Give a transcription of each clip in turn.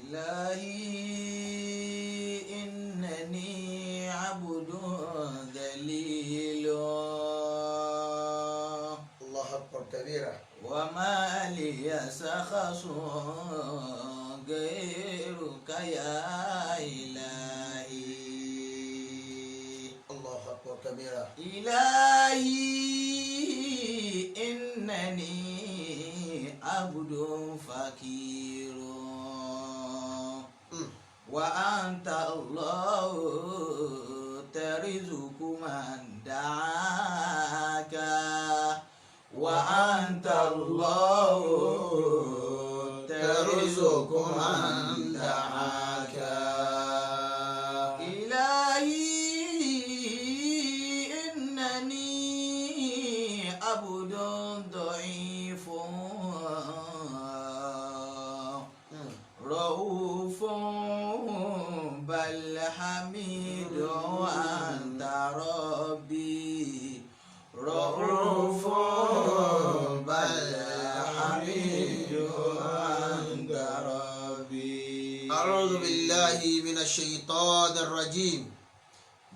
إلهي إنني عبد ذليل الله أكبر كبيرا. وما لي شخص غيرك يا إلهي. الله أكبر كبيرا. إلهي إنني عبد فقير وأنت الله ترزق من دعاك وأنت الله ترزق من دعاك. إلهي إنني عبد ضعيف رؤوف بل حميد أنت ربي رؤوف بل حميد أنت ربي. أعوذ بالله من الشيطان الرجيم.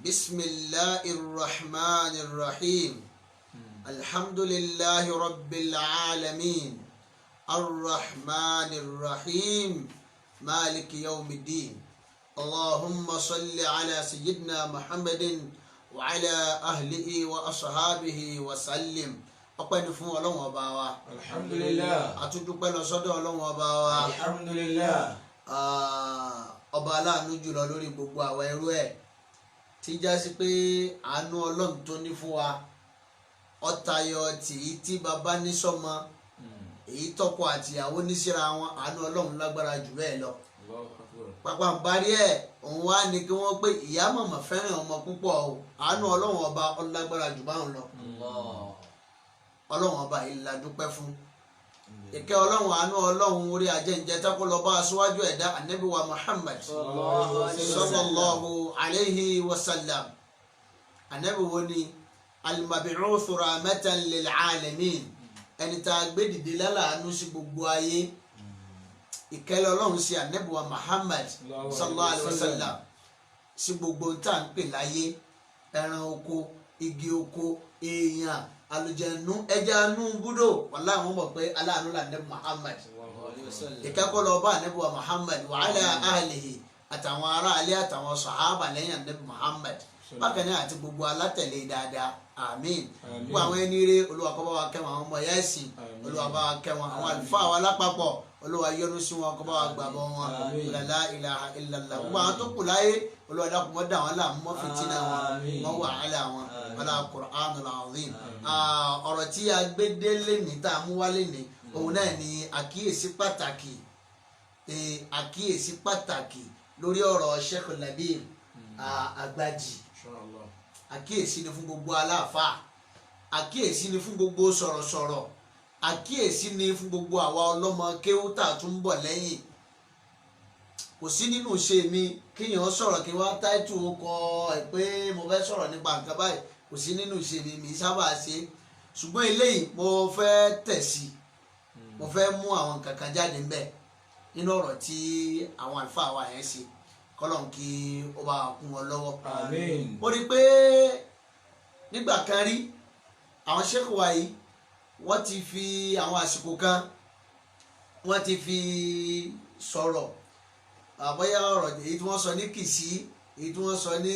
بسم الله الرحمن الرحيم. الحمد لله رب العالمين الرحمن الرحيم مالك يوم الدين. اللهم صل على سيدنا محمد وعلى أهله وأصحابه وسلم. ọpẹ́ ni fún Ọlọ́run ọba wa. Alhamdulillah. àtúndúpẹ́ lọ sọ́dọ̀ Ọlọ́run ọba wa. Alhamdulillah. ọba aláàánú jùlọ lórí gbogbo àwọn ẹrú ẹ̀ tí já sí pé àánú Ọlọ́run tó ní fún wa ó tayọ tìí tí baba ní sọ́mọ èyí tọkọ àtìyàwó ní síra wọn. àánú Ọlọ́run lágbára jù bẹ́ẹ̀ lọ. pápá ń parí ẹ̀ òun wá ní kí wọ́n pé ìyá màmá fẹ́ràn ọmọ púpọ̀ o. àánú Ọlọ́run ọba ọlágbára jù báwọn lọ. Ọlọ́run ọba yìí la dúpẹ́ fún. ìkẹ́ Ọlọ́run àánú Ọlọ́run orí ajẹ́njẹ́ tako lọ bá aṣíwájú ẹ̀dá Ànábì wa Muhammad sallallahu alayhi wa sallam. Ànábì wo ni al-mab'uthu rahmatan lil alamin, ẹni tá a gbé dìde lálàánú sí gbogbo ayé. ìkẹ́lẹ́ Ọlọ́run sí Ànábì wa Muhammad sallallahu alayhi wa sallam sí gbogbo tá à ń pè láyé, ẹran oko, igi oko, èèyàn, àlùjànnú, ẹja nú búdò. wàláhì àwọn mọ̀ pé aláàánú là Ànábì Muhammad. ìkẹ́kọ̀ọ́ lọ bá Ànábì wa Muhammad wa ala ahlihi àtàwọn ará alẹ́ àtàwọn sàhábà lẹ́yìn Ànábì Muhammad bákan náà àti gbogbo alátẹ̀lé dáadáa. àmín. gbogbo àwọn ẹni rere Olúwa kó bá wa kẹ́ wọn. àwọn ọmọ ẹ̀yà ẹ̀sìn Olúwa bá wa kẹ́ wọn. àwọn àlùfáà wa lápapọ̀ Olúwa yọ́nú sí wọn, kó bá wa gbàgbọ́ wọn. la ilaha illallah. gbogbo àwọn tó kù láyé Olúwa dákun mọ́ dà wọ́n láàmú, mọ́ fìtínà wọn, mọ́ wàhálà wọn. wala Qur'anul azim. ọ̀rọ̀ tí a gbé dé lénìí tá a mú wá lénìí òun náà ni àkíyèsí pàtàkì lórí ọ̀rọ̀ Sheikh Labib Agbaji. àkíyèsí ni fún gbogbo aláàfáà, àkíyèsí ni fún gbogbo sọ̀rọ̀sọ̀rọ̀, àkíyèsí ni fún gbogbo àwa ọlọ́mọ kéwú tá a tún ń bọ̀ lẹ́yìn. kò sí nínú ṣe mi kíyàn sọ̀rọ̀ kí wọ́n táìtù kọ ẹ̀ pé mo fẹ́ sọ̀rọ̀ nípa nǹkan báyìí, kò sí nínú ṣe mi sábà ṣe. ṣùgbọ́n eléyìí mo fẹ́ tẹ̀sí, mo fẹ́ mú àwọn nǹkan kan jáde ń bẹ̀ nínú ọ̀rọ̀ tí àwọn àlùfáà wa yẹn ṣe. kọ́lọ́n kí ó bá kún wọn lọ́wọ́. Àmín. ó rí i pé nígbà kan rí àwọn sheikh wa yìí wọ́n ti fi àwọn àsìkò kan wọ́n ti fi sọ̀rọ̀ àbọ̀yá ọ̀rọ̀ èyí tí wọ́n sọ ní Kìsì, èyí tí wọ́n sọ ní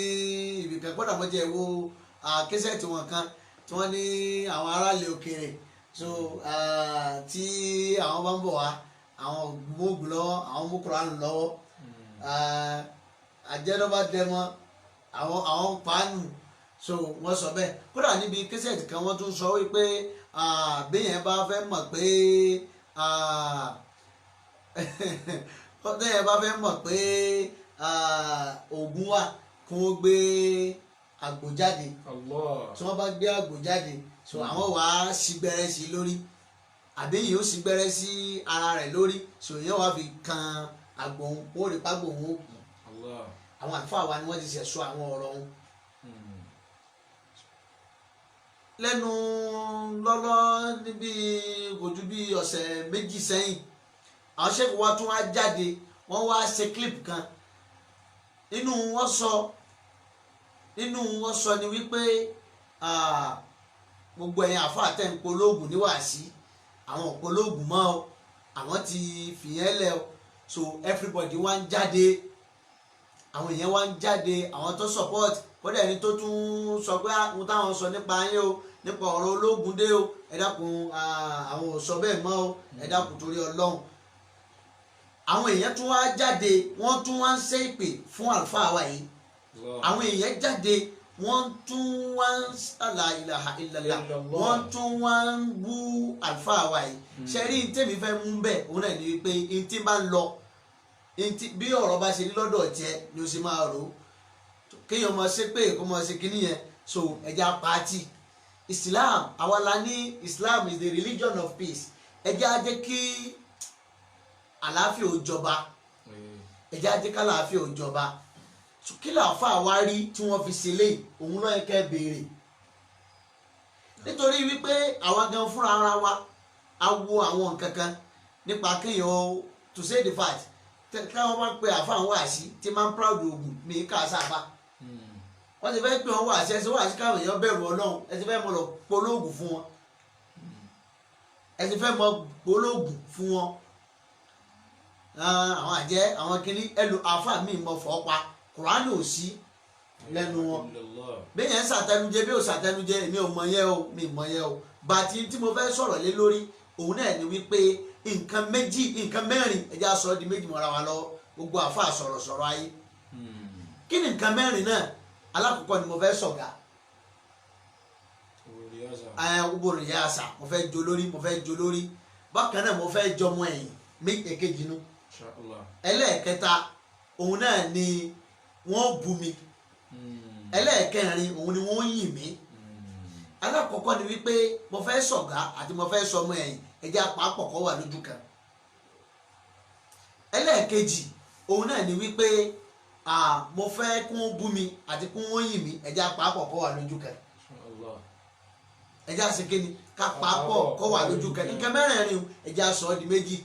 ibìkan gbọ́dọ̀ mọ́jẹ́ wo késẹ́ẹ̀tì wọn kan tí wọ́n ní àwọn aráàlú òkèèrè so tí àwọn bá ń bọ̀ wá àwọn gbóògùn lọ́wọ́, àwọn mú Kùránì lọ́wọ́, àjẹ́dọ́bá dẹmọ àwọn pàánù. so wọ́n sọ bẹ́ẹ̀. kódà níbi késẹ́ẹ̀tì kan wọ́n tún sọ wípé béèyàn bá fẹ́ mọ̀ pé Ògún wà kí wọ́n gbé àgbò jáde. tí wọ́n bá gbé àgbò jáde so àwọn wàá sígbẹ́rẹ́ sí lórí àbí yìí ó sígbẹ́rẹ́ sí ara rẹ̀ lórí so yẹn wàá fi kan àgbò òun ó rí pàgbò òun ó kù. àwọn àlùfáà wa ni wọ́n ti ṣẹ̀ṣọ́ àwọn ọ̀rọ̀ òun. lẹ́nu lọ́lọ́ níbi kò ju bí ọ̀sẹ̀ méjì sẹ́yìn àwọn ṣẹ́kù wa tún wá jáde wọ́n wá ṣe clip kan nínú wọn sọ ni wípé gbogbo ẹ̀yin àfáà tẹ̀ ń polóògùn níwàásí àwọn òpolóògùn mọ́ ọ àwọn ti fìyẹn lẹ̀ ọ so everybody wá ń jáde àwọn èèyàn wá ń jáde àwọn tó support kódà ẹni tó tún sọ pé àwọn táwọn sọ nípa yín o nípa ọ̀rọ̀ ológun dé o ẹ dákun àwọn ò sọ bẹ́ẹ̀ mọ́ o ẹ dákun torí Ọlọ́run àwọn èèyàn tún wá jáde wọ́n tún wá ń ṣe ìpè fún àlùfáà wa yìí àwọn èèyàn jáde wọ́n tún wá ń la ilaha illallah wọ́n tún wá ń bú àlùfáà wa yìí ṣe rí ní tèmi fẹ́ mú bẹ́ẹ̀ òun náà ni wípé ní tí bá ń lọ bí ọ̀rọ̀ bá ṣe ní lọ́dọ̀ tiẹ̀ ni ó ṣe máa rò ó kéèyàn máa ṣe pé kó máa ṣe kíní yẹn so ẹja pàtì Islam àwa la ní Islam is the religion of peace ẹja jẹ́ kí àlàáfíà ó jọba ẹja jẹ́ ká àlàáfíà ó jọba kí làáfà wá rí tí wọ́n fi ṣe lé òun náà kẹ́ béèrè nítorí wípé àwa gan fúnra ara wa a wo àwọn nǹkan kan nípa kéèyàn to say the fact káwọn máa ń pe àfáà wá sí tí máa ń proud ogun ní káàsáfà wọ́n ti fẹ́ pé wọ́n wá sí ẹsẹ̀ wá sí káwọn èèyàn bẹ̀rù Ọlọ́run ẹ ti fẹ́ mọ lọ polóògùn fún wọn ẹ ti fẹ́ mọ polóògùn fún wọn àwọn àjẹ́ àwọn kìíní ẹlò àfáà míì mọ fọ́ pa Kùránì ò sí lẹ́nu wọn bẹ́ẹ̀ yẹn ṣàtẹnujẹ bí ò ṣàtẹnujẹ èmi ò mọ yẹn o mi mọ yẹn o bàtí tí mo fẹ́ sọ̀rọ̀ lé lórí òun náà ni wípé nǹkan mẹ́rin ẹja sọ di méjì mọ́ra wa lọ gbogbo àfáà sọ̀rọ̀ ayé kí ni nǹkan mẹ́rin náà alákọ̀ọ́kọ́ ni mo fẹ́ sọ̀gá gbogbo rìyàsà mo fẹ́ jo lórí bákan náà mo fẹ́ jọmọ ẹ̀yìn èkejì nu ẹlẹ́ẹ̀kẹta òun náà ni wọ́n bú mi ẹlẹ́ẹ̀kẹrin òun ni wọ́n yìn mí alákọ̀ọ́kọ́ ni wípé mo fẹ́ sọ̀gá àti mo fẹ́ sọmọ ẹ̀yìn ẹjẹ́ àpapọ̀ kọ́ wà lójú kan ẹlẹ́ẹ̀kejì òun náà ni wípé mo fẹ́ kún bú mi àti kún wọ́n yìn mí ẹjẹ́ àpapọ̀ kọ́ wà lójú kan ẹjẹ́ àṣekẹ́ni kápapọ̀ kọ́ wà lójú kan nǹkan mẹ́rẹ̀ẹ̀rin ẹjẹ́ àṣọ di méjì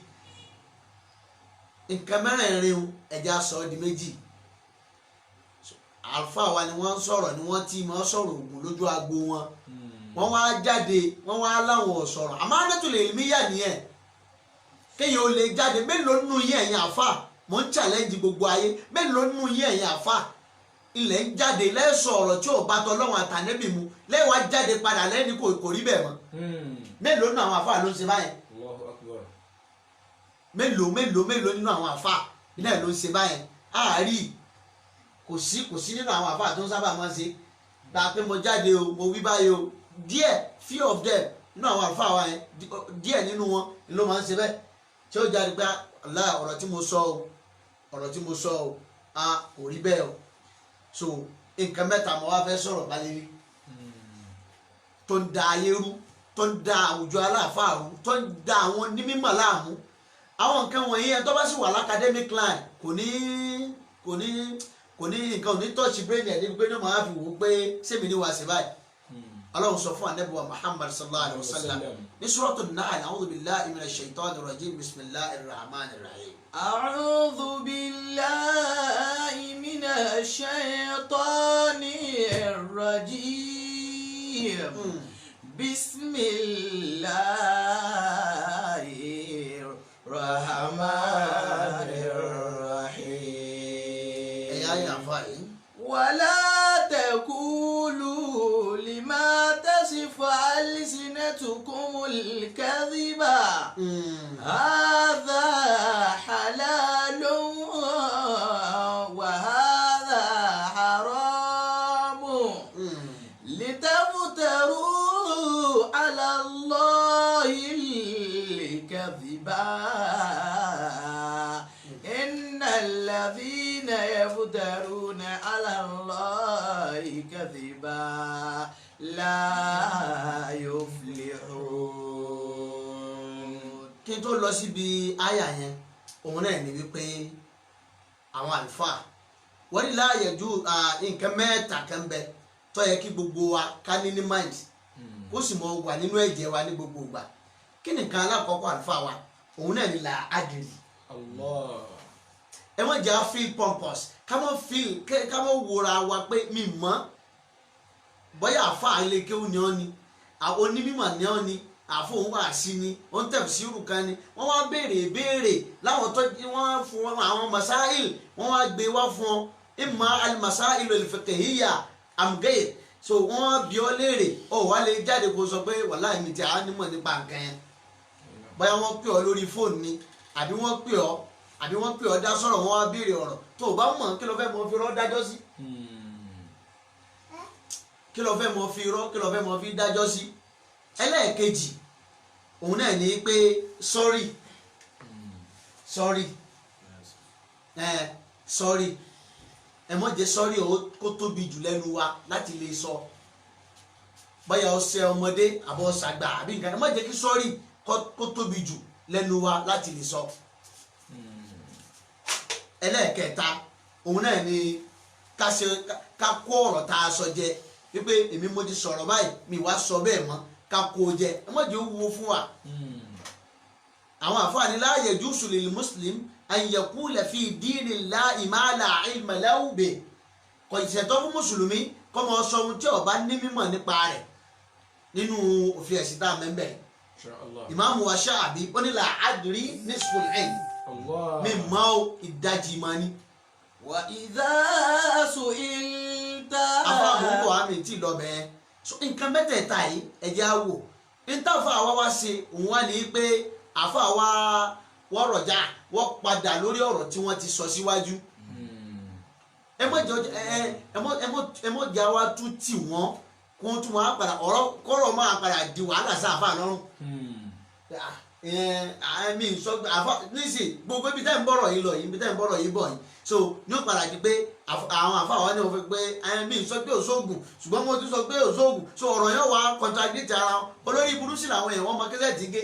nǹkan mẹ́rẹ̀ẹ̀rin ẹjẹ́ àṣọ di méjì àlùfáà wa ni wọ́n ń sọ̀rọ̀ ni wọ́n ti máa sọ̀rọ̀ ògùn lójú agbo wọn wọ́n wá jáde wọ́n wá láwọn sọ̀rọ̀ àmọ́ anẹ́tùlẹ̀ èmi yà nìyẹn kéèyàn ó lè jáde mélòó nínú yín ẹ̀yin àfáà mò ń challenge gbogbo ayé mélòó nínú yín ẹ̀yin àfáà ilẹ̀ ń jáde lẹ́sọ̀ ọ̀rọ̀ tí ò bá tọ́lọ́run àtànẹ́bì mu lẹ́wà jáde padà lẹ́ni kò rí bẹ́ẹ̀ mọ́ mélòó nínú àwọn àfáà ló ń ṣe báyẹn mélòó nínú àwọn àfáà ilẹ̀ ló ń ṣe báyẹn àárí kò sí nínú àwọn àfáà tó ń sábà máa ń ṣe gba pé mo jáde o mo wí báyìí o díẹ̀ few of them nínú àwọn àfáà wa yẹn díẹ̀ nínú wọn ló máa ń ṣe bẹ́ẹ̀ tí ó jáde pé ọ̀rọ̀ tí mo sọ o kò rí bẹ́ẹ̀ o so nǹkan mẹ́ta mo wá fẹ́ sọ̀rọ̀ balẹ̀ rí tó ń da ayé rú tó ń da àwùjọ aláàfáà rú tó ń da àwọn onímọ̀ láàmú àwọn nǹkan wọ̀nyí ẹ̀ tó bá sì wà l'academic line kò ní nǹkan ò ní tọ́ọ̀ṣì brain ẹ̀ níbi pé ní màá fi wò ó pé sẹ́mi ní wàá sí báyìí ọlọ́run sọ fún ànábì wa Muhammad sallallahu alayhi wa sallam ní suratul Nahl a'udhu billahi minash shaitanir rajim bismillahir rahmanir rahim. a'udhu billahi minash shaitanir rajim bismillahir rahmanir rahim. ولا تقولوا لما تصف ألسنتكم الكذب هذا حلال وهذا حرام لتفتروا على الله الكذب إن الذين يفترون على الله كذبا لا يفلحون. kí n tó lọ síbi àyà yẹn òun náà ní wípé àwọn àlùfáà wọ́n ní láàyè ju nǹkan mẹ́ta kan bẹ tó yẹ kí gbogbo wa ká ní ní mind kó sì mọ wà nínú ẹ̀jẹ̀ wa ní gbogbo ìgbà kí nìkan alákọ̀ọ́kọ́ àlùfáà wa òun náà ní là ádìrí ẹ má jà feel pompous ká má wòra wa pé mi mọ̀ bóyá àfa àlékéwù ni ọ́ ni onímọ̀ ni ọ́ ni àfọwọ́n wà sí ni wọ́n tẹ̀ sí irú kan ni wọ́n wá béèrè láwọn tó wọ́n fún àwọn masáìl wọ́n wá gbé wá fún ọ imma al-masáìl al-fiqhiyya am ghayr so wọ́n bí ọ léèrè ọ wá lè jáde kó sọ pé wàláhì mi ti àánimọ̀ nípa nǹkan yẹn bóyá wọ́n pè ọ lórí fóònù ni àbí wọ́n pè ọ dá sọ̀rọ̀ wọ́n wá béèrè ọ̀rọ̀ tó o bá mọ̀ kí ló fẹ́ mọ fi rọ́ dájọ́ sí kí ló fẹ́ mọ fi rọ́ kí ló fẹ́ mọ fi dájọ́ sí ẹlẹ́ẹ̀kejì òun náà ní pé sorry ẹ mọ̀ jẹ́ sorry kó tóbi jù lẹ́nu wa láti lè sọ bóyá ọsẹ ọmọdé àbọ̀ ṣàgbà àbí nǹkan ẹ mọ̀ jẹ́ kí sorry kó tóbi jù lẹ́nu wa láti lè sọ ẹlẹ́ẹ̀kẹta òun náà ní ká kó ọ̀rọ̀ tá a sọ jẹ wípé èmi mo ti sọ̀rọ̀ báyìí mi wá sọ bẹ́ẹ̀ mọ́ ká kó jẹ ẹ mọ̀ jẹ́ ó wúwo fún wa àwọn àfáàní la yajuzu lil muslim an yaqula fi dinillahi ma la ilma lahu bih kò ìṣẹ̀tọ́ fún mùsùlùmí kọ́ mọ sọ ohun tí ó bá ní mímọ̀ nípa rẹ̀ nínú òfin ẹ̀sìn tá a mẹ́mbẹ̀ ìmáàmù wa Ṣáàbí ó ní la adri nisful ilm mi mọ́ ìdajì mọ́ ni. wa idha su'ilta. afáàmù àmì tí lọ bẹ́ẹ̀ nǹkan mẹ́tẹ̀ẹ̀ta yìí ẹ̀jẹ̀ á wò nítafà wa wá ṣe òun wá ní pé àfà wa wọ́n rọ̀jà wọ́n padà lórí ọ̀rọ̀ tí wọ́n ti sọ síwájú ẹ mọ̀ jà wá tún tì wọ́n kó tún wọn á padà ọ̀rọ̀ kọ́rọ̀ máa padà di wàhálà sí àfà lọ́rùn mi sọ àfà nísì gbogbo ibi tẹ́ ń bọ̀rọ̀ yìí lọ yìí ibi tẹ́ ń bọ̀rọ̀ yìí bọ̀ yìí so ní ó padà di pé àwọn àfà wa ní wọ́n fi pé mi sọ pé òṣoògùn ṣùgbọ́n mo ti sọ pé òṣoògùn so ọ̀rọ̀ yẹn wà contradict ara olórí burú sí làwọn èèyàn wọ́n mọ kẹ́sẹ̀tì gé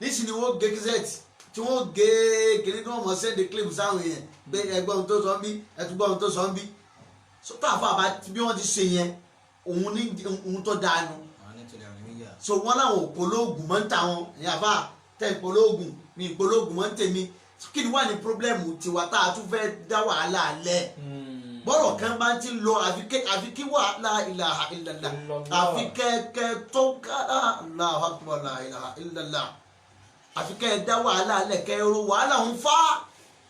nísì ni wọ́n gé kẹ́sẹ̀tì tí wọ́n gé kiri tí wọ́n mọ̀ sẹ́ndé clip sáwọn èèyàn pé ẹgbọ́n tó sọ ń bí ẹtùgbọ́n tó sọ ń bí so tó àfà bá bí wọ́n ti ṣe yẹn òun ní ohun tó dáa nu so wọ́n láwọn òpolóògùn mọ́ ń ta wọn ẹ̀yà bá tẹ̀ ìpolóògùn mi ìpolóògùn mọ́ ń tèmi kí ni wà ní pírọ́blẹ́mù tiwa tá a tún fẹ́ dá wàhálà lẹ̀ bọ́rọ̀ kan bá ti lọ àfi kí wàhálà ilaha illallah àfi kẹ́kẹ́ tó ká Allahu akbar la ilaha illallah àfi kẹ́ ẹ dá wàhálà lẹ̀ kẹ́ ẹ ro wàhálà ń fá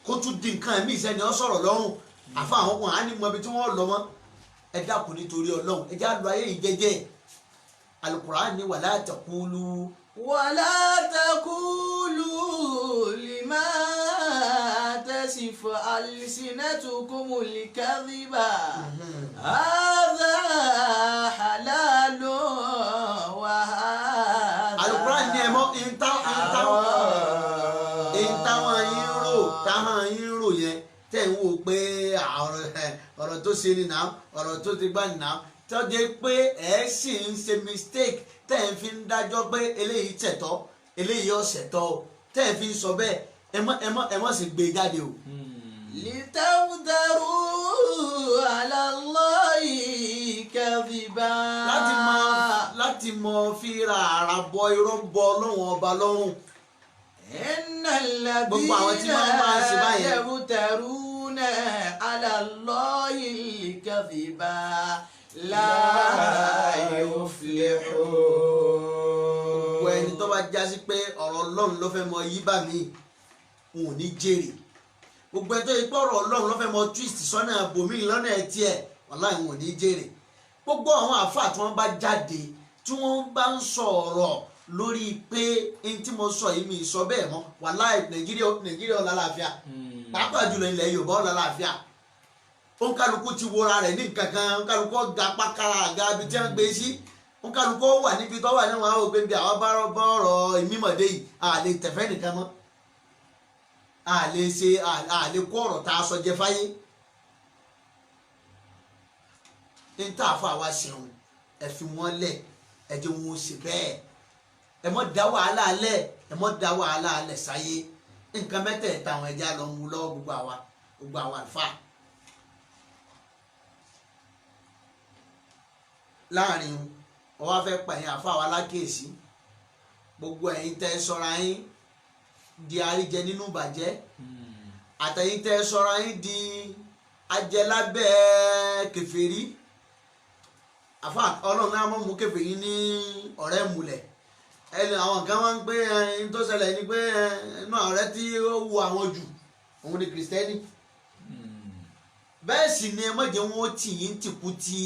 kó tún di nǹkan ẹ̀mí ìsẹ́ni ọ sọ̀rọ̀ lọ́rùn àfa àwọn ọkùnrin á ní mọ ibi tí wọ́n lọ mọ́ ẹ dákun nítorí Ọlọ́run ẹ já lu ayé yìí jẹ́jẹ́ Al-Qur'an ní wala taqulu lima tasifu alsinatukumul kadhiba hadha halalun wa hadha. Al-Qur'an ní ẹ̀mọ́ ìtàwọn yín rò yẹn tẹ̀ ń wò pé ọ̀rọ̀ tó ṣe ni náà ọ̀rọ̀ tó ti gbá ni náà tó jẹ́ pé ẹ̀ sì ń ṣe mistake tẹ̀ ń fi ń dájọ́ pé eléyìí tẹ̀tọ́ eléyìí ọ̀sẹ̀tọ́ tẹ̀ ń fi ń sọ bẹ́ẹ̀ ẹ mọ̀ sì gbé jáde o. litaftaru ala Allahi kadhiba. láti mọ fi ra ara bọ irọ́ bọ Ọlọ́run ọba lọ́rùn. gbogbo àwọn tí wọ́n máa ń ṣe báyẹn. yaftaruna ala Allahi kadhiba la yuflihun. gbogbo ẹni tó bá jásí pé ọ̀rọ̀ Ọlọ́run ló fẹ́ mọ yí bá mi n ò ní jèrè gbogbo ẹni tó yẹ pé ọ̀rọ̀ Ọlọ́run ló fẹ́ mọ twist sọ́nà bòmí lọ́nà ẹ̀ tiẹ̀ wàláhì n ò ní jèrè gbogbo àwọn àfáà tí wọ́n bá jáde tí wọ́n bá ń sọ̀rọ̀ lórí pé n tí mo sọ yìí mi sọ bẹ́ẹ̀ mọ́ wàláhì Nàìjíríà ọ̀la láàfíà pàápàá jùlọ ilẹ̀ Yorùbá ọ̀la láàfíà òǹkàlùkù ti wora rẹ̀ ní nǹkan kan òǹkàlùkù ga pákàrà àga ibi tí wọ́n gbé sí òǹkàlùkù wà níbi tó wà níwọ̀n àwọn ògbé bí àwọn bọ́ọ̀rọ̀ ìmímọ̀dé yìí àlè tẹ̀fẹ́ nìkan mọ́ àlè kó ọ̀rọ̀ tá a sọ jẹ fáyé ní tá a fọ àwa ṣeun ẹ fi wọn lẹ̀ ẹ jẹ́ wọn ó ṣe bẹ́ẹ̀ ẹ mọ́ da wàhálà lẹ̀ ẹ mọ́ da wàhálà lẹ̀ sáyé nǹkan mẹ́tẹ̀ẹ̀ta àwọn ẹja lọ mú lọ́wọ́ gbogbo àwa àlùfáà. láàrin wọn wá fẹ́ pààyàn àfa wa lákèésí gbogbo ẹ̀yin tẹ́ sọ́ra yín di àríjẹ nínú ìbàjẹ́ àtẹ̀yìn tẹ́ sọra yín di ajẹlábẹ́ kèfèrí àfa ọlọ́run náà mọ̀ mú kèfèrí ní ọ̀rẹ́ múlẹ̀ ẹni àwọn kan wọ́n ń pé ẹni tó ṣẹlẹ̀ ni pé inú ọ̀rẹ́ tí ó wu àwọn jù òun ni kìrìsìtẹ́nì bẹ́ẹ̀ sì ni ẹ má jẹ́ wọn tì yín tìkùtì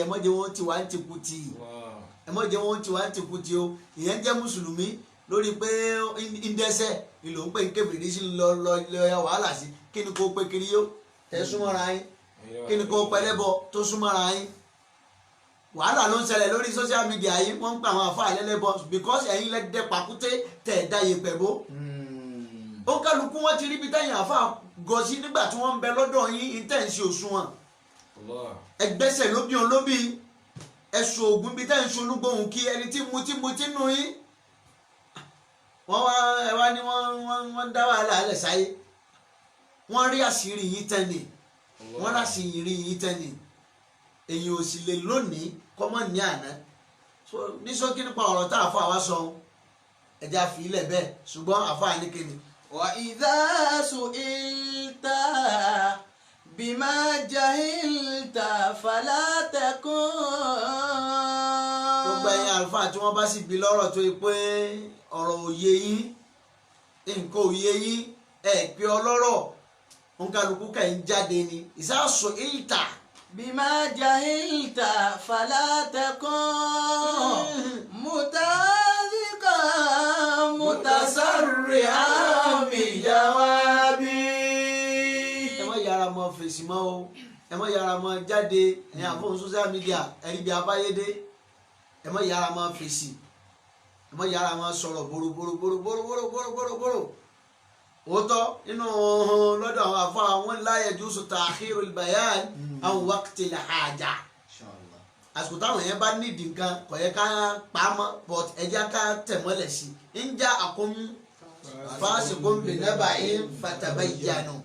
ẹ má jẹ́ wọn tì wá ń tìkùtì ẹ má jẹ́ wọn tì wá ń tìkùtì o ìyẹn jẹ́ mùsùlùmí lórí pé ń dẹ́ṣẹ̀ ìlò ń pè ń kèfèrí sí lọ wàhálà sí kí ni kò pé kiri yó tẹ súnmọ́ra yín kí ni kò pẹlẹ́bọ tó súnmọ́ra yín wàhálà ló ń ṣẹlẹ̀ lórí social media yìí wọ́n ń pa àwọn àfa àlẹ́lẹ́bọ because ẹ̀yin lẹ́dẹ́ pàkúté tẹ̀ dáyé pẹ̀bó ó kálukú wọn ti rí bí táyà àfa gọ̀ọ́sí nígbà tí wọ́n ń bẹ lọ́dọ̀ yín intense òṣùwọ̀n ẹgbẹ́sẹ̀ lóbi olóbi ẹ̀sùn ògùn bí táyà ń ṣolúgbòhùn kí ẹni tí mutí nù yín wọ́n wá ẹwà ni wọ́n dá wàhálà alẹ̀ sáyé wọ́n rí àṣírí yín tẹ́ni wọ́n rí àṣírí yín tẹ́ni èyí ò sì lè lónìí kọ́mọ́ ní àná ní ṣókí nípa ọ̀rọ̀ tá àfa wa sọ ẹ̀já fi ilẹ̀ bẹ́ẹ̀ ṣùgbọ́n àfa ní kíni. وإذا سئلت بما جهلت فلا تكن. gbogbo ẹ̀yin àlùfáà tí wọ́n bá sì bí lọ́rọ̀ tó yẹ pé ọ̀rọ̀ òye yín nǹkan òye yín ẹ̀ pé ọlọ́rọ̀ nkàlùkù kẹ́yìn jáde ni إذا سئلت بما جهلت فلا تكن متاذكا متسرعا بجوابي. ẹ má yára mọ́ fèsì mọ́ o ẹ má yára mọ́ jáde ẹ̀yin àfọ̀n social media ẹ̀rí bí abáyédé ẹ má yára mọ́ fèsì ẹ má yára mọ́ sọ̀rọ̀ bòròbòrò òótọ́ nínú lọ́dọ̀ àwọn àfọ àwọn la yajuzu ta'khirul bayan an waqtil haja àsìkò táwọn yẹn bá nídìí nǹkan kò yẹ ká pamọ́ but ẹja ká tẹ̀mọ́lẹ̀ sí i ń já àkómú fasiqun binaba'in fatabayyanu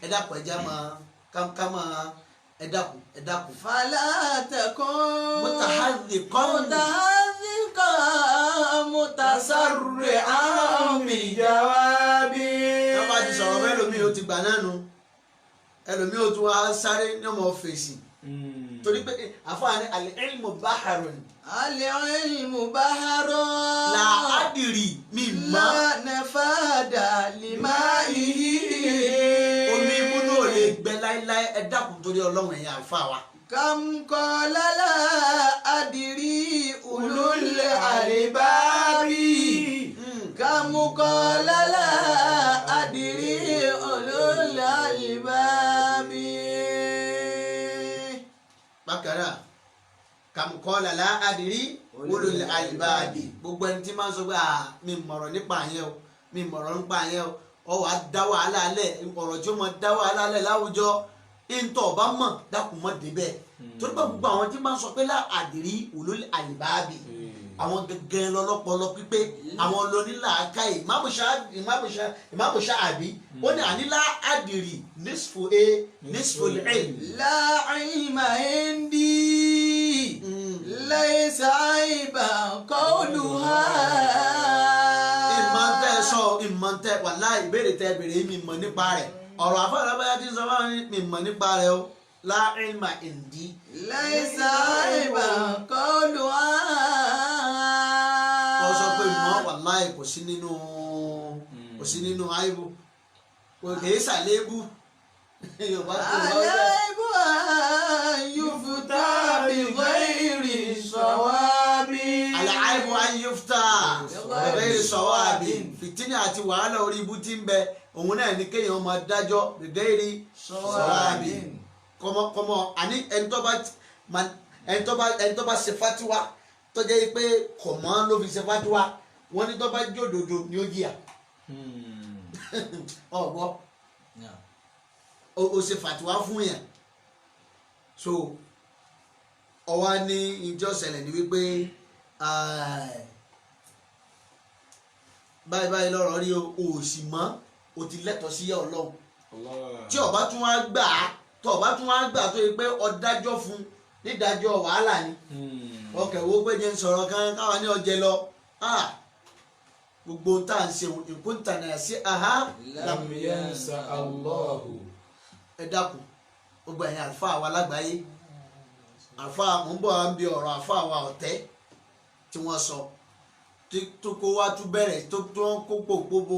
ẹ dákun ẹja máa ká máa ẹ dákun. fala takun mutahadhiqan mutasarri'an bijawabi. wọ́n bá ti sọ̀rọ̀ bẹ́ẹ̀ lómi ó ti gbà náà nu ẹlòmí ó tún wá sáré ní ọmọ fèsì torí pé àfààní al-ilmu baharun. al-ilmu baharun. la adìrì mi mọ́. la nafada lima'ihi. omi múnú ò lè gbẹ láéláé ẹ dákun torí ọlọ́run ẹ̀yin àlùfáà wa. kam qala la adìrì ulul albabi. kam qala la adìrì ulul albabi. bákan náà kam qala la adìrì ulul albabi gbogbo ẹni tí máa ń sọ pé mi mọ̀rọ̀ nípa yẹn o mi mọ̀rọ̀ nípa yẹn o ọ wàá dá wàhálà alẹ́ ọ̀rọ̀ tí ó máa dá wàhálà alẹ́ láwùjọ ìntọ́ ọba mọ̀ dákun mọ́ débẹ̀ torí pé gbogbo àwọn tí máa ń sọ pé láàdìrí ulul albabi àwọn gẹ́gẹ́ lọ́lọ́pọlọ pípé àwọn lónílàáká Imam Sha'abi ó ní ànílá àdìrí nisfu al-ilm. la ilma indi laysa aiban qawluha. ìmọ̀ntẹ́ wàláhì ìbéèrè tẹ́ bèrè mi mọ̀ nípa rẹ̀ ọ̀rọ̀ àfọwọ́lábáyá tí ń sọ fún mi mọ̀ nípa rẹ̀ o la ilma indi. laysa aiban qawluha. wọ́n sọ pé ìmọ̀ wàláhì kò sí nínú àìbù kò kèé sàlébù. àlẹ́bù ayúfúta bí ghairi sawabi. àlàáìbù ayúfúta bí ghairi sawabi. fìtínà àti wàhálà orí ibú tí ń bẹ òun náà ní kéèyàn máa dájọ́ bí ghairi sawabi. kọmọ àní ẹni tó bá ṣe fatiwa tó jẹ́ pé kọ̀mọ́ ló fi ṣe fatiwa wọ́n ní tó bá jòdòdò ni ó jìyà. ọ̀gbọ́ o ṣe fatiwa fún yẹn so ọwọ́ ní ìjọ ṣẹlẹ̀ ní wípé báyìí lọ́rọ̀ rí o sì mọ́ o ti lẹ́tọ̀ọ́ sí Ọlọ́run tí ọba tún wá gbà á tó ọba tún wá gbà tó yẹ pé ọdájọ́ fún nídàájọ́ wàhálà ni ọkẹ́ wo pé jẹ́ ń sọ̀rọ̀ kan káwa ní ọjẹ́ lọ gbogbo tá à ń ṣe ìkúntà náà sí aha lam yansa Allahu. ẹ dákun gbogbo ẹ̀yin àlùfáà wa lágbàáyé àlùfáà mò ń bọ̀ wá ń bi ọ̀rọ̀ àlùfáà wa ọ̀tẹ́ tí wọ́n sọ tó kó wá tún bẹ̀rẹ̀ tó ń kó gbogbo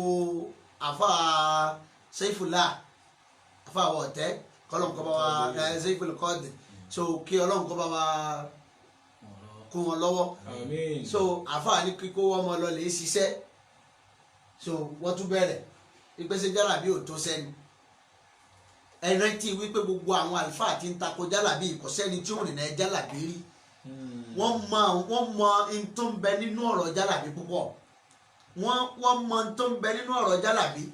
àlùfáà Saifullah àlùfáà wa ọ̀tẹ́ kọ́lọ́n kọ́ bá wa Saiful Qadri so kí ọlọ́run kọ́ bá wa kún wọn lọ́wọ́ Àmín. so àlùfáà ní kíkó wọn mọ lọ lè ṣiṣẹ́ so wọ́n tún bẹ̀rẹ̀ ìpèsè jálàbí ò tó sẹ́ni ẹ rántí wípé gbogbo àwọn àlùfáà tí ń takò jálàbí kò sẹ́ni tí ò rìn náà jálàbí rí wọ́n mọ n tó ń bẹ nínú ọ̀rọ̀ jálàbí púpọ̀ wọ́n mọ n tó ń bẹ nínú ọ̀rọ̀ jálàbí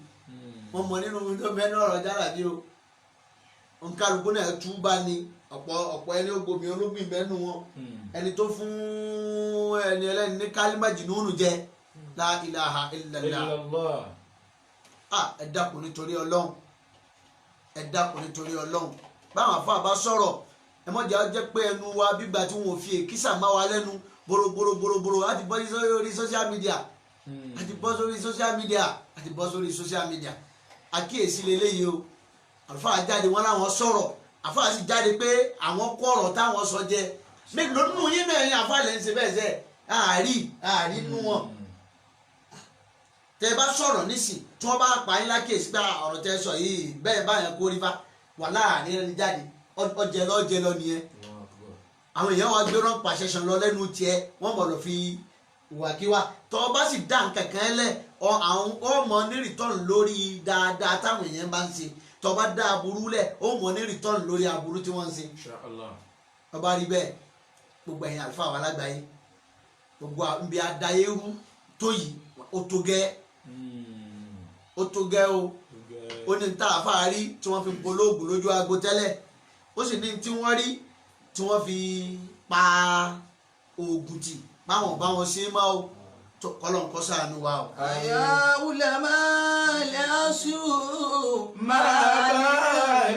wọ́n mọ nínú n tó ń bẹ nínú ọ̀rọ̀ jálàbí o nkálukú náà túbá ni ọ̀pọ̀ ẹni ó gbomi ológun ìbẹ́nu wọn ẹni tó fún ẹni ẹlẹ́ni ní kálímàjì nínú jẹ la ilaha illallah ẹ dákun nítorí ọlọ́run ẹ dákun nítorí ọlọ́run báwọn afọ àbá sọ̀rọ̀ ẹ mọ̀jà jẹ́ pé ẹnu wa bígbà tí wọn ò fi èkísà má wa lẹ́nu boroboroboro láti bọ́ sórí social media àti bọ́ sórí social media àkíyèsí lélẹ́yìí o àlùfáà jáde wọn láwọn sọ̀rọ̀ àfáà sì jáde pé àwọn kọ́ ọ̀rọ̀ táwọn sọ jẹ mélòó nínú yín mẹ́rin àfáà lè ń ṣe bẹ́ẹ̀ sẹ́ àárí nínú wọn tẹ bá sọ̀rọ̀ nísìn tí wọ́n bá pa yín lákèsí pé ọ̀rọ̀ tẹ sọ yìí bẹ́ẹ̀ báyẹn kó rí bá wà láàrin ẹni jáde ọjẹ lọ nìyẹn àwọn èèyàn wa gbé rán pàṣẹ sàn lọ lẹ́nu tiẹ̀ wọ́n mọ̀ lọ fi ìwàkiwà tọ́ bá sì dá nǹkan kan lẹ̀ àwọn ọmọ ní rìtọ́n lórí dáadáa táwọn èèyàn bá ń ṣe tọ́ bá dá aburú lẹ̀ ó mọ̀ ní rìtọ́n lórí aburú tí wọ́n ń ṣe. Inshallah. ọba rí bẹ́ẹ̀ gbogbo ẹ̀yin àlùfáà wa lágbàáyé gbogbo nbí adáyé rú tó yìí ó tó gẹ́ o ó ní tá a fà rí tí wọ́n fi polóògùn lójú aago tẹ́lẹ̀ ó sì ní tí wọ́n rí tí wọ́n fi pa oògùn tì báwọn bá wọn ṣe máa o kọ́lọ̀ ń kọ́ ṣàánú wa o. àyà ulama lẹ́sù máa bá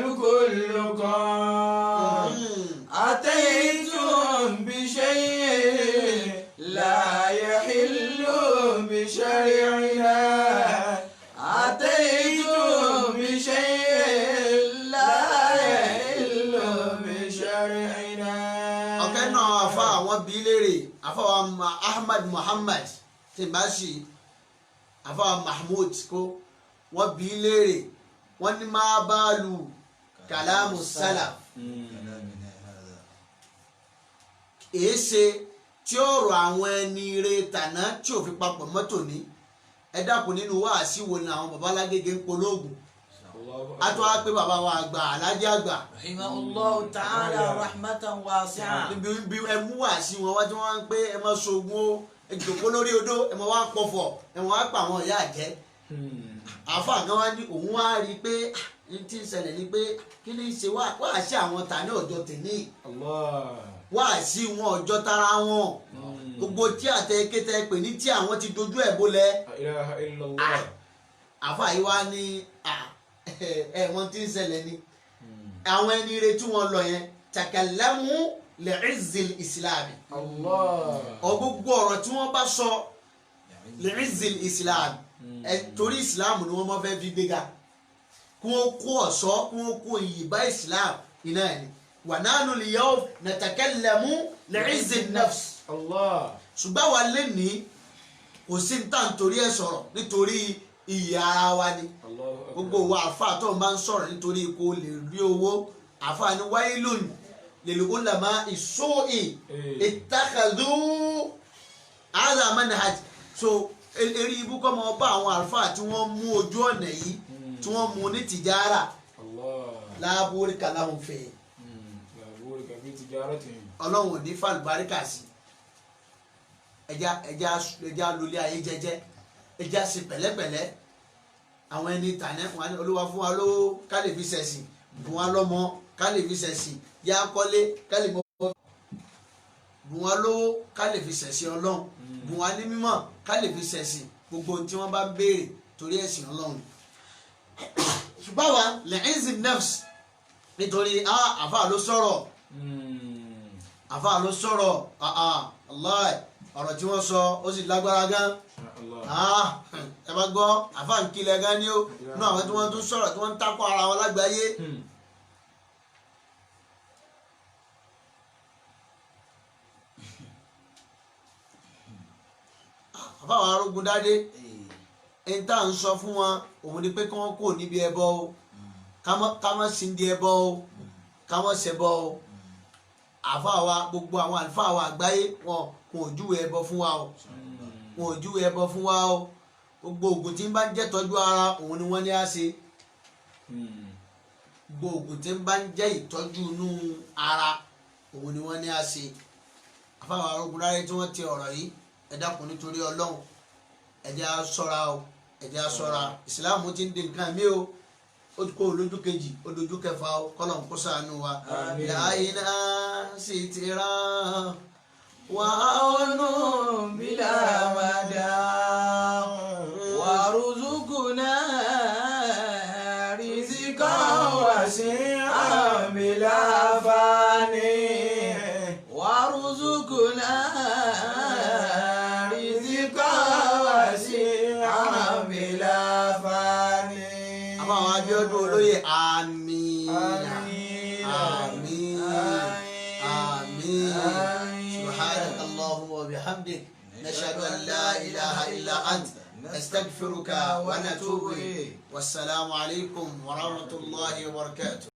lùkọ́lùkọ́ àtẹ̀yìntún bí ṣe la yahillu bí shari'ina. أتيتم بشيء لا يحل بشرعنا. ọ̀kẹ́ náà afa àwọn bíi léèrè afa wa Ahmad Muhammad tìǹbàṣì afa wa Mahmoud kó wọ́n bíi léèrè wọ́n ní máa bá lu kàlámù salaf èéṣe tí ọ̀rọ̀ àwọn ẹni rẹ̀ tàná tí ò fi papọ̀ mọ́tò ní ẹ dákun nínú wáàsí wo ni àwọn baba alágége ń polóògùn a tó wá pé bàbá wa àgbà alájẹ àgbà. rahimahullahu ta'ala rahmatan wasi'a. níbi ẹ mú wáàsí wọn wá tí wọn ń pé ẹ máa ṣoògùn o ẹ jòkó lórí odó ẹ máa wá pọ̀fọ̀ ẹ máa wá pa àwọn ìyá àjẹ́. àáfà kan wá ní òun wá rí i pé ní tí ń ṣẹlẹ̀ ni pé kí ni ṣe wáàsí àwọn ta ní ọjọ́ tèmi wáàsí wọn ọjọ́ tara wọn gbogbo tí àtẹ̀kétẹ̀ pè ní tí àwọn ti dojú ẹ̀ bólẹ̀. àfa yìí wá ní wọ́n ti ń ṣẹlẹ̀ ni àwọn ẹni ire tí wọ́n lọ yẹn takallamu li'izzil islami. gbogbo ọ̀rọ̀ tí wọ́n bá sọ li'izzil islami torí ìsìláàmù ni wọ́n mọ́ fẹ́ fi gbéga kí wọ́n kó ọ̀ṣọ́ kí wọ́n kó iyì bá ìsìláàmù iná ẹ̀ ni wa nahnu al-yawm natakallamu li'izzin nafs. ṣùgbọ́n wa lè ní kò sí ní tàn torí ẹ̀ sọ̀rọ̀ nítorí iyì ara wa ni gbogbo wa àfáà tó máa ń sọ̀rọ̀ nítorí kó lè rí owó àfáà ní wailun lil ulama'i su'i ittakhadhu hadha manhaj. so eré ibú kọ́ mọ bá àwọn àlùfáà tí wọ́n mú ojú ọ̀nà yìí tí wọ́n mú ní tìjára la burika lahum fi ọlọ́run ò ní fàlùbáríkà sí ẹja lólé ayé jẹ́jẹ́ ẹja sí pẹ̀lẹ́pẹ̀lẹ́ àwọn ẹni tàná wọn ni olúwa fún wa lówó ká lè fi ṣẹ̀sìn bùn wa lọ́mọ ká lè fi ṣẹ̀sìn yá kọ́lé ká lè mọ́ bùn wa lówó ká lè fi ṣẹ̀sìn ọlọ́run bùn wa ní mímọ́ ká lè fi ṣẹ̀sìn gbogbo tí wọ́n bá ń béèrè torí ẹ̀sìn ọlọ́run. ṣùgbọ́n wa lẹ́yìn nefs nítorí àfáà ló sọ̀rọ̀ àfáà ló sọ̀rọ̀ Allah ọ̀rọ̀ tí wọ́n sọ ó sì lágbára gan ẹ bá gbọ́ àfáàǹkìlẹ̀ gan ni ó nú àwọn tí wọ́n tún sọ̀rọ̀ tí wọ́n ń takò ara wọn lágbàáyé. àfáwọn arógun dádé ẹni tá à ń sọ fún wọn òun ni pé kí wọ́n kò níbi ẹbọ o ká má sin di ẹbọ o ká má ṣẹbọ o. àfáwa gbogbo àwọn àlùfáà wa àgbáyé wọn kò júwe ẹbọ fún wa o wọn ò júwe ẹbọ fún wa o. gbogbo oògùn tí ń bá ń jẹ́ tọ́jú ara òun ni wọ́n ní á ṣe. gbogbo oògùn tí ń bá ń jẹ́ ìtọ́jú inú ara òun ni wọ́n ní á ṣe. àfáwọn arógun dádé tí wọ́n ti ọ̀rọ̀ yìí ẹ dákun nítorí Ọlọ́run ẹ jẹ́ á ṣọ́ra o ẹ jẹ́ á ṣọ́ra. ìsìláàmù ti ń di nǹkan mi o ó kó olójú kejì olójú kẹfà o kọ́lọ̀ ń kó ṣàánú wa. láyìnà sì ti ra wà ọ́nù bílà màdà wà rúzùkúnà rìzíkà wà sí àmìlà fani wà rúzùkúnà rìzíkà wà sí àmìlà fani. àwọn Abíọ́dún olóyè àmín àmín àmín. subhanaka Allahumma wa bihamdik nashhadu an la ilaha illa ant nastaghfiruka wa natubu ilayk. wassalamu alaykum wa rahmatullahi wa barakatuh.